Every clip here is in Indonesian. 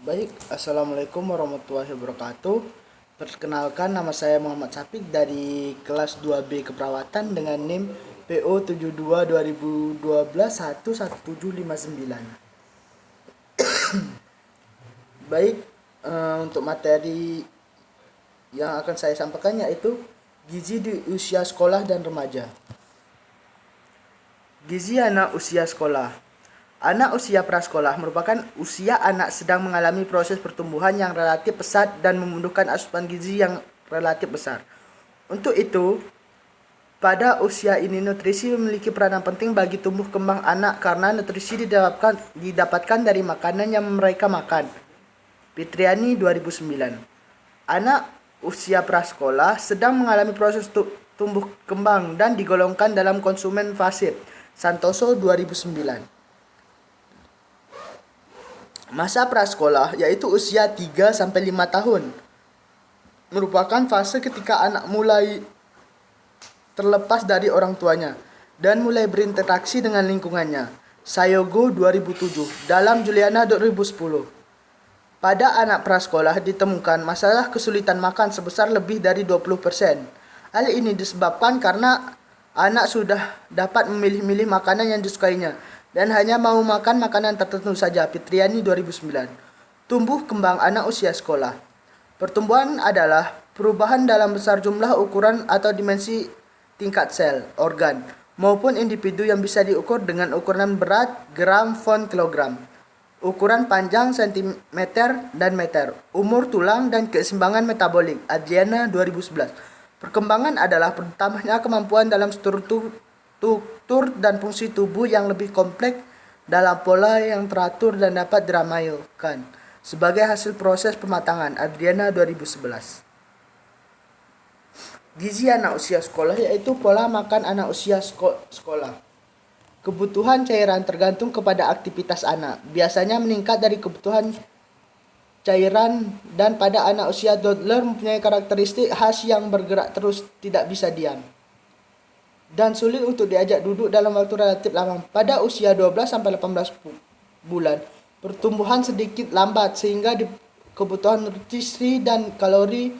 Baik, Assalamualaikum warahmatullahi wabarakatuh. Perkenalkan, nama saya Muhammad Syafiq dari kelas 2B Keperawatan dengan NIM PO 72 2012 11759. Baik, untuk materi yang akan saya sampaikan yaitu gizi di usia sekolah dan remaja. Gizi anak usia sekolah. Anak usia prasekolah merupakan usia anak sedang mengalami proses pertumbuhan yang relatif pesat dan membutuhkan asupan gizi yang relatif besar. Untuk itu, pada usia ini nutrisi memiliki peranan penting bagi tumbuh kembang anak karena nutrisi didapatkan dari makanan yang mereka makan. Fitriani 2009. Anak usia prasekolah sedang mengalami proses tumbuh kembang dan digolongkan dalam konsumen fase. Santoso 2009. Masa prasekolah yaitu usia 3-5 tahun merupakan fase ketika anak mulai terlepas dari orang tuanya dan mulai berinteraksi dengan lingkungannya. Sayogo 2007 dalam Juliana 2010. Pada anak prasekolah ditemukan masalah kesulitan makan sebesar lebih dari 20%. Hal ini disebabkan karena anak sudah dapat memilih-milih makanan yang disukainya dan hanya mau makan makanan tertentu saja. Fitriani 2009. Tumbuh kembang anak usia sekolah. Pertumbuhan adalah perubahan dalam besar jumlah ukuran atau dimensi tingkat sel, organ, maupun individu yang bisa diukur dengan ukuran berat, gram, font, kilogram, ukuran panjang sentimeter dan meter, umur tulang dan keseimbangan metabolik. Adriana 2011. Perkembangan adalah bertambahnya kemampuan dalam struktur dan fungsi tubuh yang lebih kompleks dalam pola yang teratur dan dapat diramalkan sebagai hasil proses pematangan. Adriana 2011. Gizi anak usia sekolah yaitu pola makan anak usia sekolah. Kebutuhan cairan tergantung kepada aktivitas anak. Biasanya meningkat dari kebutuhan cairan dan pada anak usia toddler mempunyai karakteristik khas yang bergerak terus, tidak bisa diam, dan sulit untuk diajak duduk dalam waktu relatif lama. Pada usia 12-18 bulan, pertumbuhan sedikit lambat sehingga kebutuhan nutrisi dan kalori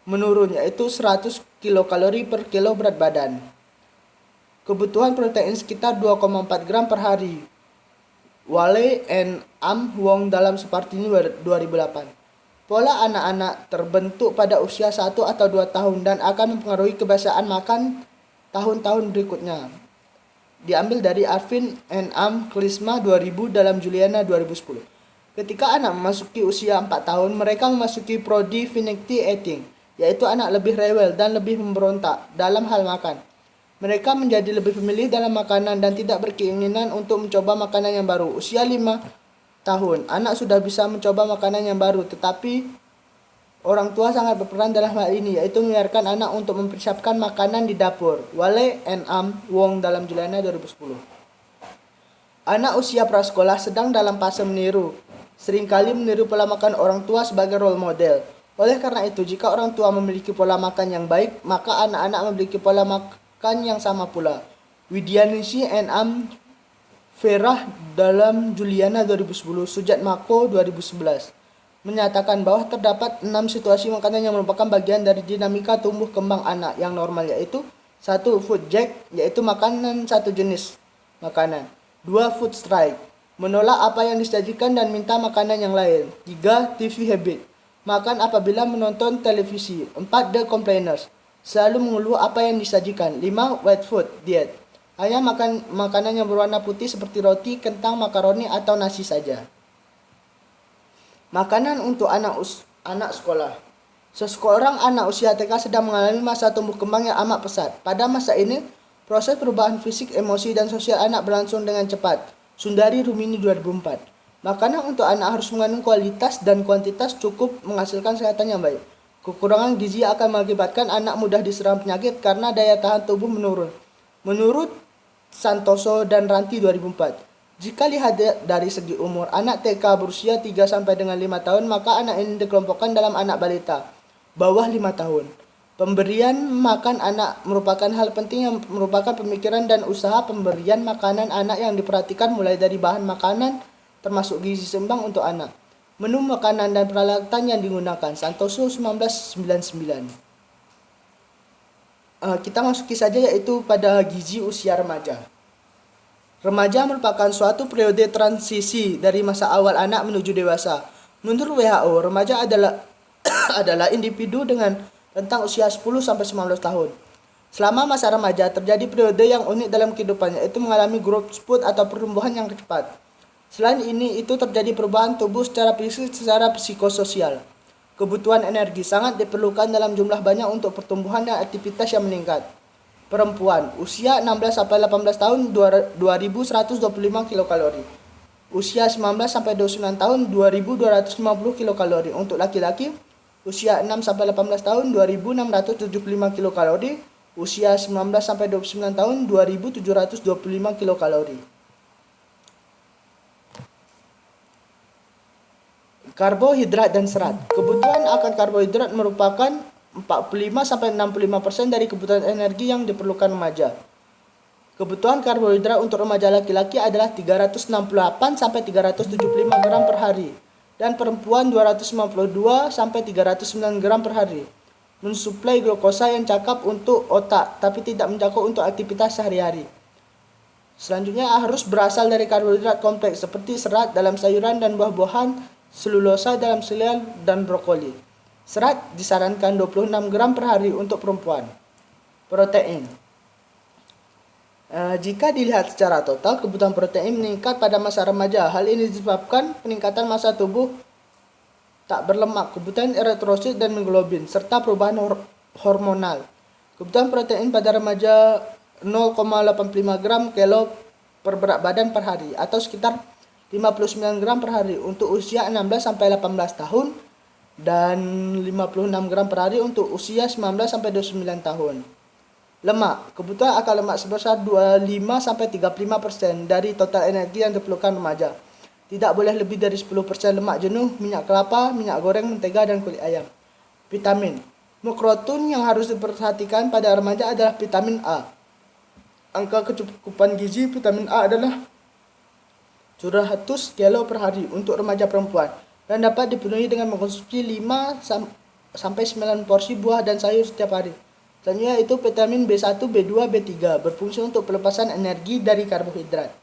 menurun, yaitu 100 kilokalori per kilo berat badan. Kebutuhan protein sekitar 2,4 gram per hari. Wale and Am Wong dalam Sepertini 2008. Pola anak-anak terbentuk pada usia 1 atau 2 tahun dan akan mempengaruhi kebiasaan makan tahun-tahun berikutnya. Diambil dari Arvin and Am Klisma 2000 dalam Juliana 2010. Ketika anak memasuki usia 4 tahun, mereka memasuki prodi-finity eating, yaitu anak lebih rewel dan lebih memberontak dalam hal makan. Mereka menjadi lebih pemilih dalam makanan dan tidak berkeinginan untuk mencoba makanan yang baru. Usia 5 tahun, anak sudah bisa mencoba makanan yang baru, tetapi orang tua sangat berperan dalam hal ini, yaitu membiarkan anak untuk mempersiapkan makanan di dapur. Wale and Am Wong dalam Juliana 2010. Anak usia prasekolah sedang dalam fase meniru. Seringkali meniru pola makan orang tua sebagai role model. Oleh karena itu, jika orang tua memiliki pola makan yang baik, maka anak-anak memiliki pola makan yang sama pula. Widianisi and Am Ferah dalam Juliana 2010, Sujat Mako 2011 menyatakan bahwa terdapat 6 situasi makanan yang merupakan bagian dari dinamika tumbuh kembang anak yang normal, yaitu 1. Food jack, yaitu makanan satu jenis makanan. 2. Food strike, menolak apa yang disajikan dan minta makanan yang lain. 3. TV habit, makan apabila menonton televisi. 4. The complainers, selalu mengeluh apa yang disajikan. 5. White food diet, hanya makan makanan yang berwarna putih seperti roti, kentang, makaroni, atau nasi saja. Makanan untuk anak sekolah. Seseorang anak usia TK sedang mengalami masa tumbuh kembang yang amat pesat. Pada masa ini, proses perubahan fisik, emosi, dan sosial anak berlangsung dengan cepat. Sundari Rumini 2004. Makanan untuk anak harus mengandung kualitas dan kuantitas cukup menghasilkan kesehatan yang baik. Kekurangan gizi akan mengakibatkan anak mudah diserang penyakit karena daya tahan tubuh menurun. Menurut Santoso dan Ranti 2004. Jika lihat dari segi umur, anak TK berusia 3-5 tahun, maka anak ini dikelompokkan dalam anak balita bawah 5 tahun. Pemberian makan anak merupakan hal penting yang merupakan pemikiran dan usaha pemberian makanan anak yang diperhatikan mulai dari bahan makanan termasuk gizi seimbang untuk anak. Menu makanan dan peralatan yang digunakan Santoso 1999. Kita masuki saja yaitu pada gizi usia remaja. Remaja merupakan suatu periode transisi dari masa awal anak menuju dewasa. Menurut WHO, remaja adalah adalah individu dengan rentang usia 10 sampai 19 tahun. Selama masa remaja terjadi periode yang unik dalam kehidupannya, yaitu mengalami growth spurt atau pertumbuhan yang cepat. Selain ini, itu terjadi perubahan tubuh secara fisik, secara psikososial. Kebutuhan energi sangat diperlukan dalam jumlah banyak untuk pertumbuhan dan aktivitas yang meningkat. Perempuan, usia 16 sampai 18 tahun 2125 kilokalori. Usia 19 sampai 29 tahun 2250 kilokalori. Untuk laki-laki, usia 6 sampai 18 tahun 2675 kilokalori. Usia 19 sampai 29 tahun 2725 kilokalori. Karbohidrat dan serat. Kebutuhan akan karbohidrat merupakan 45-65% dari kebutuhan energi yang diperlukan remaja. Kebutuhan karbohidrat untuk remaja laki-laki adalah 368-375 gram per hari dan perempuan 252-309 gram per hari. Mensuplai glukosa yang cakep untuk otak tapi tidak mencakup untuk aktivitas sehari-hari. Selanjutnya harus berasal dari karbohidrat kompleks seperti serat dalam sayuran dan buah-buahan, selulosa dalam sereal dan brokoli. Serat disarankan 26 gram per hari untuk perempuan. Protein. Jika dilihat secara total, kebutuhan protein meningkat pada masa remaja. Hal ini disebabkan peningkatan massa tubuh tak berlemak, kebutuhan eritrosit dan hemoglobin, serta perubahan hormonal. Kebutuhan protein pada remaja 0,85 gram kilo per berat badan per hari atau sekitar 59 gram per hari untuk usia 16 sampai 18 tahun dan 56 gram per hari untuk usia 19 sampai 29 tahun. Lemak, kebutuhan akan lemak sebesar 25-35% dari total energi yang diperlukan remaja. Tidak boleh lebih dari 10% lemak jenuh, minyak kelapa, minyak goreng, mentega, dan kulit ayam. Vitamin, makronutrien yang harus diperhatikan pada remaja adalah vitamin A. Angka kecukupan gizi vitamin A adalah 100 kilo per hari untuk remaja perempuan dan dapat dipenuhi dengan mengkonsumsi 5-9 porsi buah dan sayur setiap hari. Selanjutnya itu vitamin B1, B2, B3 berfungsi untuk pelepasan energi dari karbohidrat.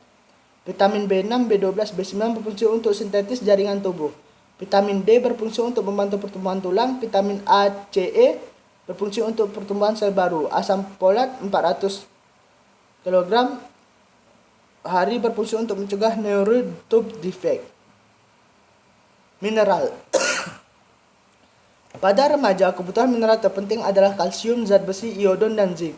Vitamin B6, B12, B9 berfungsi untuk sintetis jaringan tubuh. Vitamin D berfungsi untuk membantu pertumbuhan tulang. Vitamin A, C, E berfungsi untuk pertumbuhan sel baru. Asam folat 400 kg hari berfungsi untuk mencegah neural tube defect. Mineral. Pada remaja, kebutuhan mineral terpenting adalah kalsium, zat besi, iodon, dan zinc.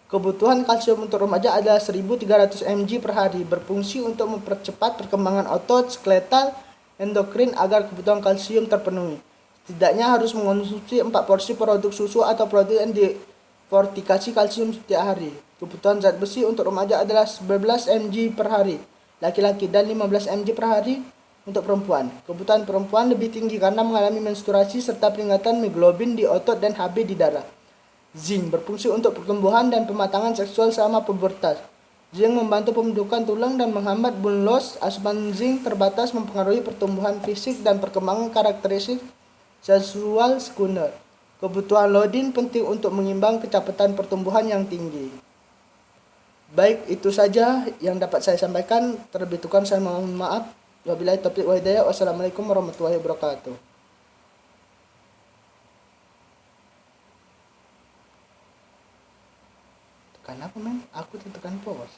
Kebutuhan kalsium untuk remaja adalah 1300 mg per hari, berfungsi untuk mempercepat perkembangan otot, skeletal, endokrin agar kebutuhan kalsium terpenuhi. Setidaknya harus mengonsumsi 4 porsi produk susu atau produk yang difortifikasi kalsium setiap hari. Kebutuhan zat besi untuk remaja adalah 11 mg per hari, laki-laki, dan 15 mg per hari untuk perempuan. Kebutuhan perempuan lebih tinggi karena mengalami menstruasi serta peningkatan hemoglobin di otot dan Hb di darah. Zinc berfungsi untuk pertumbuhan dan pematangan seksual selama pubertas. Zinc membantu pembentukan tulang dan menghambat bone loss. Asupan zinc terbatas mempengaruhi pertumbuhan fisik dan perkembangan karakteristik seksual sekunder. Kebutuhan iodin penting untuk mengimbang kecepatan pertumbuhan yang tinggi. Baik, itu saja yang dapat saya sampaikan. Terlebih kurang saya mohon maaf. Wabillahi taufiq wal hidayah. Wassalamualaikum warahmatullahi wabarakatuh. Tekan apa men? Aku tekan pause.